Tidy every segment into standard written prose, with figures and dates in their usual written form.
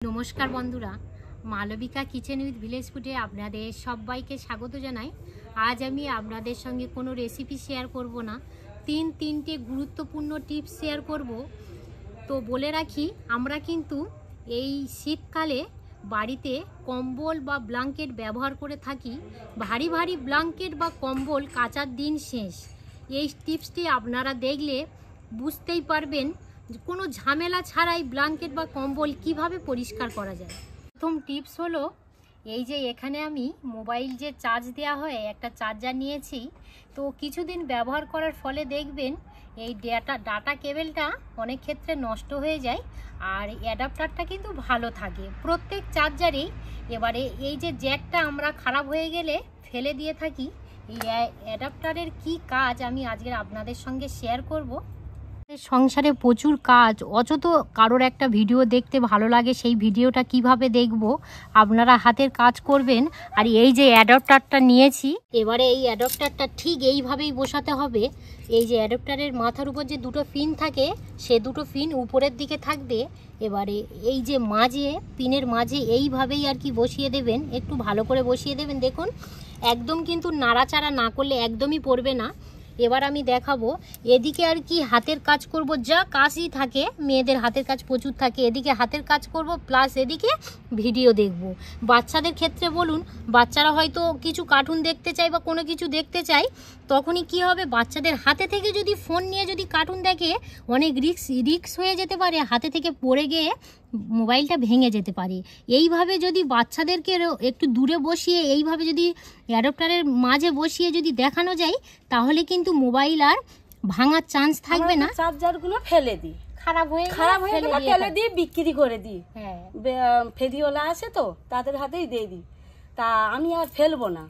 নমস্কার বন্ধুরা, Malavika kitchen with village ফুডে আপনাদের সবাইকে স্বাগত জানাই। আজ আমি আপনাদের সঙ্গে কোনো রেসিপি শেয়ার করব না, তিনটে গুরুত্বপূর্ণ টিপস শেয়ার করব। তো বলে রাখি, আমরা কিন্তু এই শীতকালে বাড়িতে কম্বল বা ব্ল্যাঙ্কেট ব্যবহার করে থাকি। ভারী ভারী ব্ল্যাঙ্কেট বা কম্বল কাচার দিন শেষ। এই টিপসটি আপনারা দেখলে বুঝতেই পারবেন কোনো ঝামেলা ছাড়াই ব্ল্যাঙ্কেট বা কম্বল কিভাবে পরিষ্কার করা যায়। প্রথম টিপস হলো, এই যে এখানে আমি মোবাইল যে চার্জ দেওয়া হয় একটা চার্জার নিয়েছি। তো কিছুদিন ব্যবহার করার ফলে দেখবেন এই ডাটা কেবেলটা অনেক ক্ষেত্রে নষ্ট হয়ে যায়, আর অ্যাডাপ্টারটা কিন্তু ভালো থাকে প্রত্যেক চার্জারেই। এবারে এই যে জ্যাকটা আমরা খারাপ হয়ে গেলে ফেলে দিয়ে থাকি, এই অ্যাডাপ্টারের কি কাজ আমি আজকে আপনাদের সঙ্গে শেয়ার করব। সংসারে প্রচুর কাজ, অযথ কারোর একটা ভিডিও দেখতে ভালো লাগে, সেই ভিডিওটা কিভাবে দেখব, আপনারা হাতের কাজ করবেন। আর এই যে অ্যাডাপ্টারটা নিয়েছি, এবারে এই অ্যাডাপ্টারটা ঠিক এইভাবেই বসাতে হবে। এই যে অ্যাডাপ্টারের মাথার উপর যে দুটো পিন থাকে, সে দুটো পিন উপরের দিকে থাকবে। এবারে এই যে মাঝে পিনের মাঝে এইভাবেই আর কি বসিয়ে দেবেন, একটু ভালো করে বসিয়ে দেবেন। দেখুন, একদম কিন্তু নাড়াচাড়া না করলে একদমই পড়বে না। এবার আমি দেখাবো এদিকে আর কি হাতের কাজ করব, যা কাজই থাকে, মেয়েদের হাতের কাজ প্রচুর থাকে। এদিকে হাতের কাজ করব প্লাস এদিকে ভিডিও দেখব। বাচ্চাদের ক্ষেত্রে বলুন, বাচ্চারা হয়তো কিছু কার্টুন দেখতে চায় বা কোনো কিছু দেখতে চায়, তখনই কি হবে, বাচ্চাদের হাতে থেকে যদি ফোন নিয়ে যদি কার্টুন দেখে, অনেক রিস্ক হয়ে যেতে পারে, হাতে থেকে পড়ে গিয়ে মোবাইলটা ভেঙে যেতে পারে। এইভাবে যদি বাচ্চাদেরকে একটু দূরে বসিয়ে এইভাবে যদি অ্যাডাপ্টারের মাঝে বসিয়ে যদি দেখানো যায়, তাহলে কিন্তু মোবাইল আর ভাঙার চান্স থাকবে না। চার্জারগুলো ফেলে দিই, খারাপ হয়ে ফেলে দিই, বিক্রি করে দিই। হ্যাঁ, ফেরিওয়ালা আসে তো তাদের হাতেই দিয়ে দিই। তা আমি আর ফেলবো না,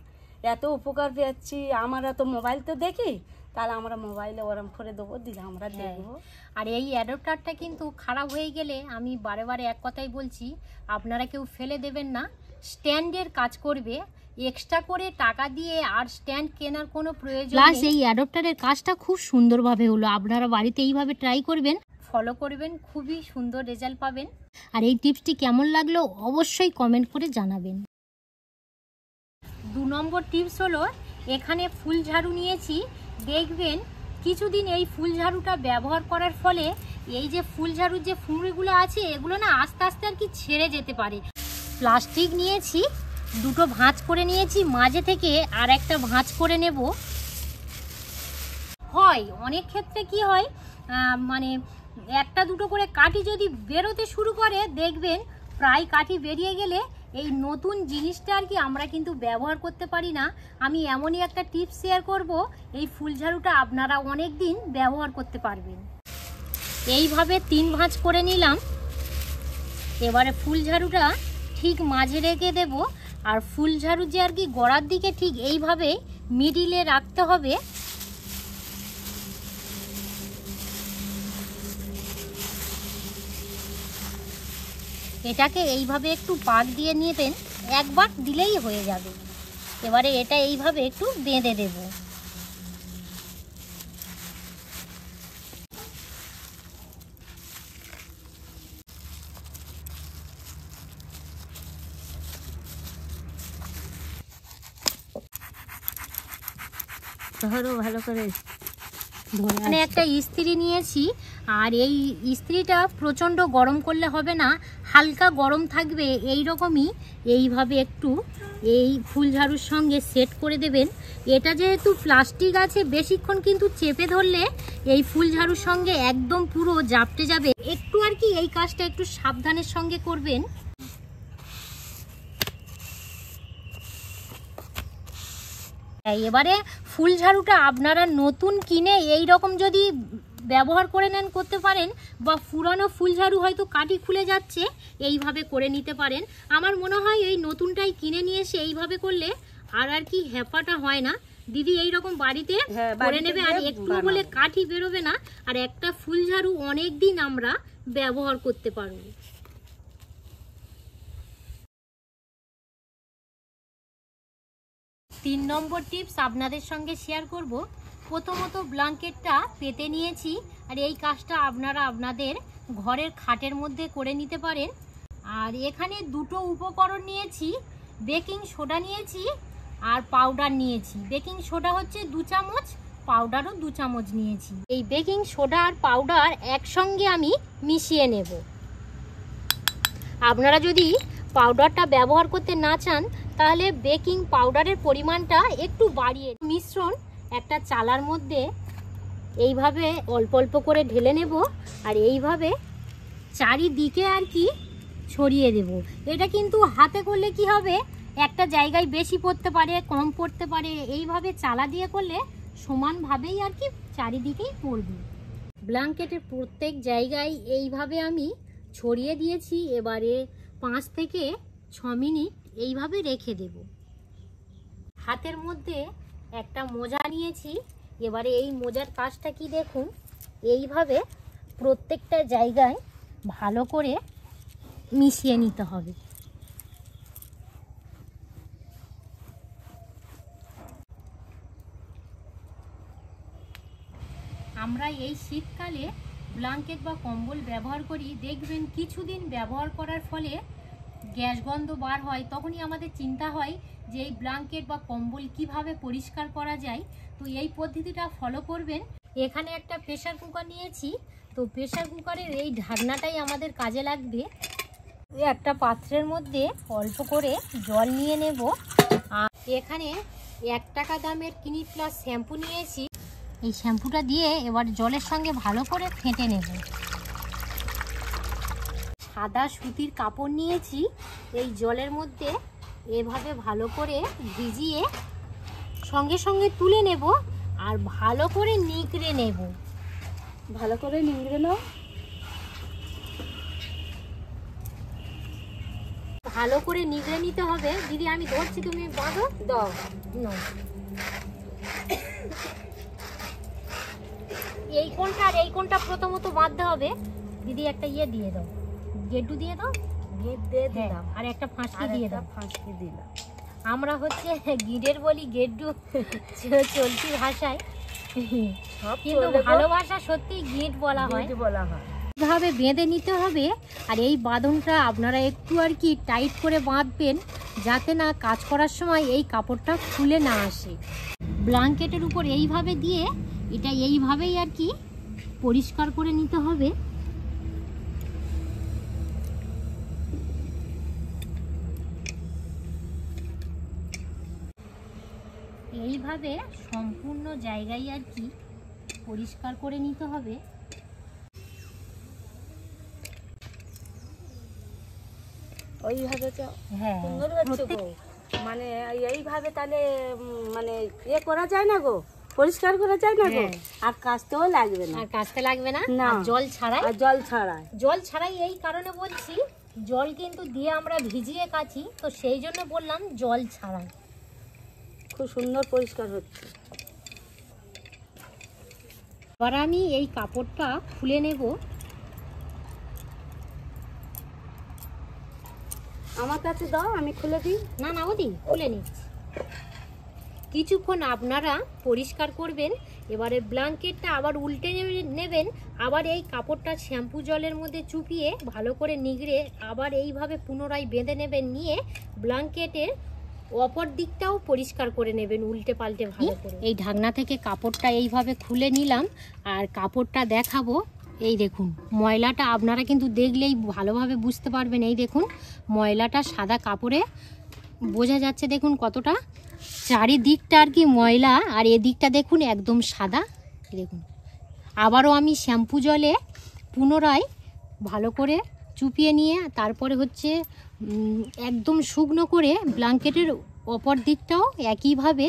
এত উপকার পেয়েছি। আমরা তো মোবাইল তো দেখি, তাহলে আমরা মোবাইলে ওরম করে দেবো, দিলে আমরা দেখবো। আর এই অ্যাডাপ্টারটা কিন্তু খারাপ হয়ে গেলে, আমি বারে বারে এক কথাই বলছি, আপনারা কেউ ফেলে দেবেন না, স্ট্যান্ডের কাজ করবে। এক্সট্রা করে টাকা দিয়ে আর স্ট্যান্ড কেনার কোনো প্রয়োজন নেই। প্লাস এই অ্যাডাপ্টারের কাজটা খুব সুন্দরভাবে হলো। আপনারা বাড়িতে এইভাবে ট্রাই করবেন, ফলো করবেন, খুবই সুন্দর রেজাল্ট পাবেন। আর এই টিপসটি কেমন লাগলো অবশ্যই কমেন্ট করে জানাবেন। 2 নম্বর টিপস হলো, এখানে ফুল ঝাড়ু নিয়েছি। দেখবেন কিছুদিন এই ফুল ঝাড়ুটা ব্যবহার করার ফলে এই যে ফুল ঝাড়ুর যে ফুঁড়িগুলো আছে, এগুলো না আস্তে আস্তে আর কি ছেড়ে যেতে পারে। প্লাস্টিক নিয়েছি, দুটো ভাঁজ করে নিয়েছি, মাঝে থেকে আর একটা ভাঁজ করে নেব। হয় অনেক ক্ষেত্রে কি হয়, মানে একটা দুটো করে কাঠি যদি বেরোতে শুরু করে, দেখবেন প্রায় কাঠি বেরিয়ে গেলে এই নতুন জিনিসটা আর কি আমরা কিন্তু ব্যবহার করতে পারি না। আমি এমনই একটা টিপস শেয়ার করব, এই ফুল ঝাড়ুটা আপনারা অনেক দিন ব্যবহার করতে পারবেন। এইভাবে 3 ভাঁজ করে নিলাম। এবারে ফুল ঝাড়ুটা ঠিক মাঝে রেখে দেব, আর ফুল ঝাড়ু যে আর কি গোড়ার দিকে ঠিক এইভাবে মিডিলে রাখতে হবে। এটাকে এইভাবে একটু পাক দিয়ে নেবেন, একবার দিলেই হয়ে যাবে। এবারে এটা এইভাবে একটু বেঁধে দেব। ধরো ভালো করে। এখানে একটা ইস্ত্রি নিয়েছি, আর এই ইস্ত্রিটা প্রচণ্ড গরম করলে হবে না, হালকা গরম থাকবে। এই রকমই এইভাবে একটু এই ফুল ঝাড়ুর সঙ্গে সেট করে দেবেন। এটা যেহেতু প্লাস্টিক আছে, বেশিক্ষণ কিন্তু চেপে ধরলে এই ফুল ঝাড়ুর সঙ্গে একদম পুরো জাপটে যাবে। একটু আর কি এই কাজটা একটু সাবধানের সঙ্গে করবেন। এবারে ফুল ঝাড়ুটা আপনারা নতুন কিনে এই রকম যদি ব্যবহার করে নেন, করতে পারেন, বা পুরানো ফুল ঝাড়ু হয়তো কাঠি খুলে যাচ্ছে, এইভাবে করে নিতে পারেন। আমার মনে হয় এই নতুনটাই কিনে নিয়ে এসে এইভাবে করলে আর কি হ্যাপাটা হয় না। দিদি এইরকম বাড়িতে করে নেবে, আর একটু বলে কাঠি বেরোবে না, আর একটা ফুল ঝাড়ু অনেক দিন আমরা ব্যবহার করতে পারবো। 3 নম্বর টিপস আপনাদের সঙ্গে শেয়ার করব। প্রথমত ব্ল্যাঙ্কেটটা পেতে নিয়েছি, আর এই কাজটা আপনারা আপনাদের ঘরের খাটের মধ্যে করে নিতে পারেন। আর এখানে দুটো উপকরণ নিয়েছি, বেকিং সোডা নিয়েছি আর পাউডার নিয়েছি। বেকিং সোডা হচ্ছে 2 চামচ, পাউডারও 2 চামচ নিয়েছি। এই বেকিং সোডা আর পাউডার একসঙ্গে আমি মিশিয়ে নেব। আপনারা যদি পাউডারটা ব্যবহার করতে না চান তাহলে বেকিং পাউডারের পরিমাণটা একটু বাড়িয়ে মিশ্রণ একটা চালার মধ্যে এইভাবে অল্প অল্প করে ঢেলে নেব আর এইভাবে চারিদিকে আর কি ছড়িয়ে দেব। এটা কিন্তু হাতে করলে কি হবে, একটা জায়গায় বেশি পড়তে পারে, কম পড়তে পারে। এইভাবে চালা দিয়ে করলে সমানভাবেই আর কি চারিদিকেই পড়বে। ব্ল্যাঙ্কেটের প্রত্যেক জায়গায় এইভাবে আমি ছড়িয়ে দিয়েছি। এবারে 5 থেকে 6 মিনিট এইভাবে রেখে দেব। হাতের মধ্যে একটা মোজা নিয়েছি। এবারে এই মোজার কাজটা কি দেখুন, এইভাবে প্রত্যেকটা জায়গায় ভালো করে মিশিয়ে নিতে হবে। আমরা এই শীতকালে ব্ল্যাঙ্কেট বা কম্বল ব্যবহার করি, দেখবেন কিছুদিন ব্যবহার করার ফলে গ্যাস গন্ধ বার হয়। তখনই আমাদের চিন্তা হয় যে এই ব্ল্যাঙ্কেট বা কম্বল কিভাবে পরিষ্কার করা যায়। তো এই পদ্ধতিটা ফলো করবেন। এখানে একটা প্রেসার কুকার নিয়েছি, তো প্রেসার কুকারের এই ঢাকনাটাই আমাদের কাজে লাগবে। একটা পাত্রের মধ্যে অল্প করে জল নিয়ে নেব। আর এখানে 1 টাকা দামের ক্লিনিক প্লাস শ্যাম্পু নিয়েছি। এই শ্যাম্পুটা দিয়ে এবার জলের সঙ্গে ভালো করে ফেটে নেব। সাদা সুতির কাপড় নিয়েছি, এই জলের মধ্যে এভাবে ভালো করে ভিজিয়ে সঙ্গে সঙ্গে তুলে নেব আর ভালো করে নিগড়ে নেব। ভালো করে নিংড়ে নাও। ভালো করে নিগড়ে নিতে হবে। দিদি আমি ধরছি, তুমি বাঁধো। দাও না, এই কোনটা আর এই কোনটা প্রথমত বাঁধতে হবে। দিদি একটা ইয়ে দিয়ে দাও, গেড্ডু দিয়ে দাও। গেট দিয়ে দিলাম আর একটা ফাঁসকি দিয়ে দাও। ফাঁসকি দিলাম। আমরা হচ্ছে গিডের বলি গেড্ডু চলতি ভাষায়, কিন্তু ভালোবাসা সত্যি গিট বলা হয়। এইভাবে বেঁধে নিতে হবে। আর এই বাঁধনটা আপনারা একটু আর কি টাইট করে বাঁধবেন, যাতে না কাজ করার সময় এই কাপড়টা খুলে না আসে। ব্ল্যাঙ্কেটের উপর এইভাবে দিয়ে এটা এইভাবেই আর কি পরিষ্কার করে নিতে হবে। এইভাবে সম্পূর্ণ জায়গায় আর কি পরিষ্কার করে নিতে হবে। ওইভাবে তো হ্যাঁ, সুন্দর হচ্ছে গো। মানে এইভাবে তাহলে মানে ইয়ে করা যায় না গো, পরিষ্কার করা যায় না গো। আর কাচতেও লাগবে না। আর কাচতে লাগবে না, না। জল ছাড়াই। আর জল ছাড়াই। জল ছাড়াই এই কারণে বলছি, জল কিন্তু দিয়ে আমরা ভিজিয়ে কাচি, তো সেই জন্য বললাম জল ছাড়াই। খুব সুন্দর পরিষ্কার হচ্ছে। এবার আমি এই কাপড়টা খুলে নেব। আমার কাছে দাও, আমি খুলে দিই। না না ওদি, খুলে নিচ্ছি। কিছুক্ষণ আপনারা পরিষ্কার করবেন। এবারে ব্ল্যাঙ্কেটটা আবার উল্টে নেবেন। আবার এই কাপড়টা শ্যাম্পু জলের মধ্যে চুপিয়ে ভালো করে নিগড়ে আবার এইভাবে পুনরায় বেঁধে নেবেন। নিয়ে ব্ল্যাঙ্কেটের অপর দিকটাও পরিষ্কার করে নেবেন উল্টে পাল্টে ভালো করে। এই ঢাকনা থেকে কাপড়টা এইভাবে খুলে নিলাম আর কাপড়টা দেখাবো। এই দেখুন ময়লাটা আপনারা কিন্তু দেখলেই ভালোভাবে বুঝতে পারবেন। এই দেখুন ময়লাটা সাদা কাপড়ে বোঝা যাচ্ছে, দেখুন কতটা চারিদিকটা আর কি ময়লা, আর এদিকটা দেখুন একদম সাদা। দেখুন আবারও আমি শ্যাম্পু জলে পুনরায় ভালো করে চুপিয়ে নিয়ে তারপরে হচ্ছে একদম শুকনো করে ব্ল্যাঙ্কেটের অপর দিকটাও একইভাবে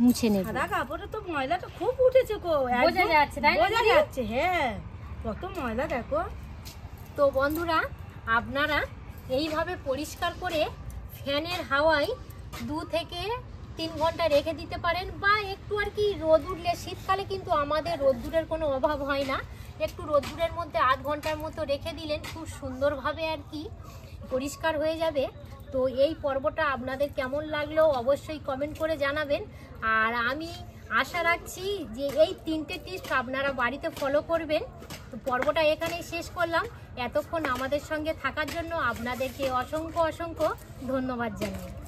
মুছে নেব। সাদা কাপড়ে তো ময়লাটা খুব উঠেছে গো, বোঝা যাচ্ছে, তাই না? বোঝা যাচ্ছে, হ্যাঁ কত ময়লা দেখো। তো বন্ধুরা আপনারা এইভাবে পরিষ্কার করে ফ্যানের হাওয়ায় 2 থেকে 3 ঘন্টা রেখে দিতে পারেন, বা একটু আর কি রোদ উঠলে, শীতকালে কিন্তু আমাদের রোদ্দুরের কোনো অভাব হয় না, একটু রোদ্দুরের মধ্যে 8 ঘন্টার মতো রেখে দিলেন খুব সুন্দরভাবে আর কি পরিষ্কার হয়ে যাবে। তো এই পর্বটা আপনাদের কেমন লাগলো অবশ্যই কমেন্ট করে জানাবেন। আর আমি আশা রাখছি যে এই 3টে টিপস আপনারা বাড়িতে ফলো করবেন। তো পর্বটা এখানেই শেষ করলাম। এতক্ষণ আমাদের সঙ্গে থাকার জন্য আপনাদেরকে অসংখ্য অসংখ্য ধন্যবাদ জানাই।